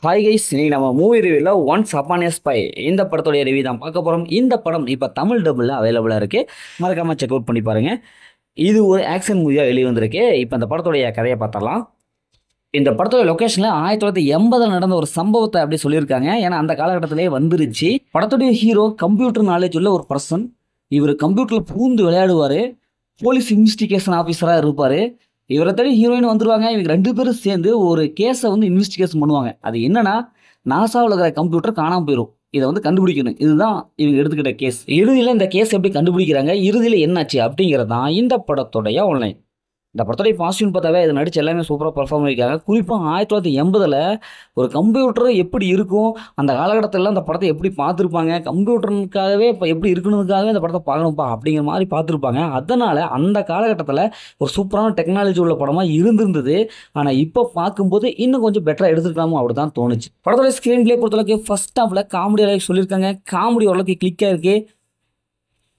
Hi guys, இன்னைக்கு நம்ம movie ரிவ்யூவில் ஒன்ஸ் அப்பான் எ ஸ்பை இந்த படத்துடைய ரிவ்யூ தான் பார்க்க போகிறோம். இந்த படம் இப்போ தமிழ் டபுளில் அவைலபிளாக இருக்குது. மறக்காமல் செக் அவுட் பண்ணி பாருங்கள். இது ஒரு ஆக்ஷன் மூவியாக வெளிவந்திருக்கு. இப்போ இந்த படத்துடைய கதையை பார்த்தரலாம். இந்த படத்தோட லொக்கேஷனில் 1980 நடந்த ஒரு சம்பவத்தை அப்படி சொல்லியிருக்காங்க. ஏன்னா அந்த காலகட்டத்திலே வந்துருச்சு. படத்துடைய ஹீரோ கம்ப்யூட்டர் நாலேஜ் உள்ள ஒரு பர்சன். இவர் கம்ப்யூட்டரில் பூந்து விளையாடுவார். போலீஸ் இன்வெஸ்டிகேஷன் ஆஃபீஸராக இருப்பார். இவரை தேடி ஹீரோயின் வந்துருவாங்க. இவங்க 2 பேரும் சேர்ந்து ஒரு கேஸை இன்வெஸ்டிகேஷன் பண்ணுவாங்க. அது என்னன்னா, நாசாவில் இருக்கிற கம்ப்யூட்டர் காணாமல் போயிடும். இதை கண்டுபிடிக்கணும். இதுதான் இவங்க எடுத்துக்கிட்ட கேஸ். இறுதியில் இந்த கேஸ் எப்படி கண்டுபிடிக்கிறாங்க, இறுதியில் என்னாச்சு அப்படிங்கிறது தான் இந்த படத்துடைய ஆன்லைன். இந்த படத்துடைய பாசிட்டிவ்னு பார்த்தாவே இது நடிச்சு எல்லாமே சூப்பராக பர்ஃபார்ம் பண்ணியிருக்காங்க. குறிப்பாக 1980 ஒரு கம்ப்யூட்டர் எப்படி இருக்கும், அந்த காலகட்டத்தில் அந்த படத்தை எப்படி பார்த்துருப்பாங்க, கம்ப்யூட்டருக்காகவே இப்போ எப்படி இருக்கணுக்காகவே இந்த படத்தை பார்க்கணும்ப்பா அப்படிங்கிற மாதிரி பார்த்துருப்பாங்க. அதனால் அந்த காலகட்டத்தில் ஒரு சூப்பரான டெக்னாலஜி உள்ள படமாக இருந்திருந்தது. ஆனால் இப்போ பார்க்கும்போது இன்னும் கொஞ்சம் பெட்டராக எடுத்துருக்கலாமோ அப்படி தான் தோணுச்சு. படத்தோட ஸ்க்ரீன் பிளே பொறுத்தளவுக்கு ஃபர்ஸ்ட் ஹாஃபில் காமெடி அளவுக்கு சொல்லியிருக்காங்க. காமெடி ஓரளவுக்கு கிளிக்காக இருக்குது.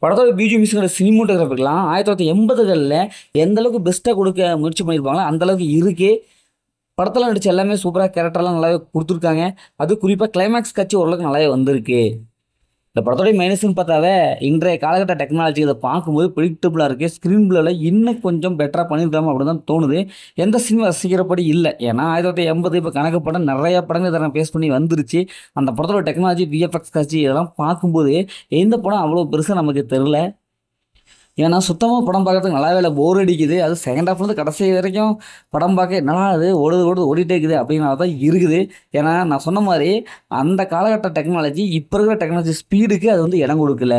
படத்தோட பிஜிஎம்ஸோட சினிமோட்டோகிராஃபிக்கலாம் 1980களில் எந்த அளவுக்கு பெஸ்ட்டாக கொடுக்க முயற்சி பண்ணியிருப்பாங்களோ அந்தளவுக்கு இருக்குது. படத்தில் நடித்த எல்லாமே சூப்பராக கேரக்டர்லாம் நல்லாவே கொடுத்துருக்காங்க. அது குறிப்பாக கிளைமேக்ஸ் காட்சி ஓரளவுக்கு நல்லாவே வந்திருக்கு. இந்த படத்தோடைய மைனஸ்ன்னு பார்த்தாவே இன்றைய காலகட்ட டெக்னாலஜி இதை பார்க்கும்போது ப்ரிடிக்டபுளாக இருக்குது. ஸ்க்ரீன் பிளேவில் இன்னும் கொஞ்சம் பெட்டராக பண்ணியிருக்காமோ அப்படி தான் தோணுது. எந்த சினிமா ரசிக்கிறபடி இல்லை. ஏன்னா 1980 இப்போ கணக்கு படம் நிறையா படங்கள் இதை ஃபேஸ் பண்ணி வந்துருச்சு. அந்த படத்தோட டெக்னாலஜி, விஎஃப்எக்ஸ் காட்சி இதெல்லாம் பார்க்கும்போது எந்த படம் அவ்வளோ பெருசாக நமக்கு தெரில. ஏன்னா சுத்தமாக படம் பார்க்கறதுக்கு நல்லாவே இல்லை, போர் அடிக்குது. அது செகண்ட் ஹாஃப்லேருந்து கடைசி வரைக்கும் படம் பார்க்க என்னடா அது ஓடிட்டே இருக்குது அப்படின்னா தான் இருக்குது. ஏன்னா நான் சொன்ன மாதிரி அந்த காலகட்ட டெக்னாலஜி இப்போ இருக்கிற டெக்னாலஜி ஸ்பீடுக்கு அது இடம் கொடுக்கல.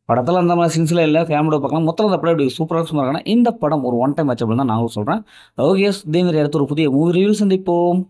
படத்தில் அந்த மாதிரி சின்சில் இல்லை, ஃபேமிலியோட பார்க்கலாம். மொத்தம் அந்த படம் இப்படி சூப்பராக இருக்காங்கன்னா இந்த படம் ஒரு ஒன் டைம் வாட்ச் அப்படின்னு தான் நான் சொல்கிறேன். ஓகே, இதே மாதிரி அடுத்த ஒரு புதிய மூவி ரிவ்யூ சந்திப்போம்.